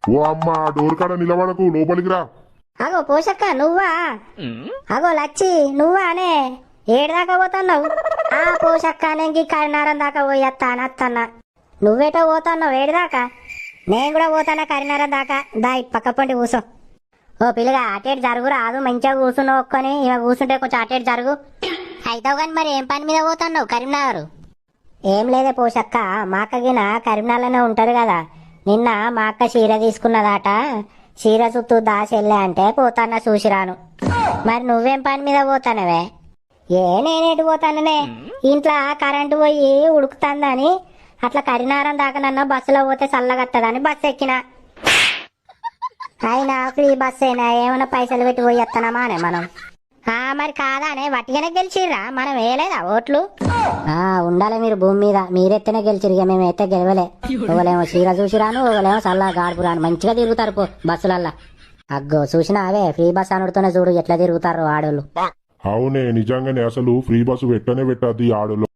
ఓ అమ్మ డోర్ కాడ నిలబడకు, లోపలికి రా. అగో పోషక్క నువ్వా? అగో లచ్చి నువ్వా అనే? ఏడుదాకా పోతున్నావు? ఆ పోషక్క నేను కరీనారం దాకా పోయేస్తానత్తన్నా. నువ్వేటో పోతున్నావు ఏడుదాకా? నేను కూడా పోతానా కరీనారం దాకా. దా ఇటు పక్క పండి కూసో. ఓ పిల్లగా అటేటు జరుగు రాదు, మంచిగా కూర్చున్నావు ఒక్కని. ఇక కూర్చుంటే కొంచెం అటేటు జరుగు. అయితావు కానీ మరి ఏం పని మీద పోతున్నావు కరీంనగర్? ఏం లేదే పోషక్క, మా అక్కగిన కరీంనగర్లోనే ఉంటారు కదా. నిన్న మా అక్క చీర తీసుకున్నదాట, చీర చుట్టూ దాచెళ్ళే అంటే పోతాన్నా చూసిరాను. మరి నువ్వేం పని మీద పోతానవే? నేనేటు పోతాననే, ఇంట్లో కరెంటు పోయి ఉడుకుతుందని అట్లా కరీనారం దాకా నన్న బస్సులో పోతే చల్లగత్తదని బస్సు ఎక్కిన. అయినా ఫ్రీ బస్ అయినా ఏమైనా పైసలు పెట్టి పోయి వస్తానమా అనే మనం? మరి కాదానే, వట్టిగానే గెలిచిర్రా, మనం వేయలేదా ఓట్లు? ఉండాలి మీరు భూమి మీద, మీరెత్తనే గెలిచిరు, ఇక మేము ఎత్తే గెలవలే. ఒకలేమో చీర చూసిరాను, ఒకలేమో చల్ల గాడుపు రాను, మంచిగా తిరుగుతారు పో బస్సులల్లా. అగ్గో చూసినా అవే ఫ్రీ బస్ అనుడుతూనే చూడు ఎట్లా తిరుగుతారు ఆడోళ్ళు. అవునే నిజంగానే, అసలు ఫ్రీ బస్సు పెట్టనే పెట్టద్ది ఆడోళ్ళు.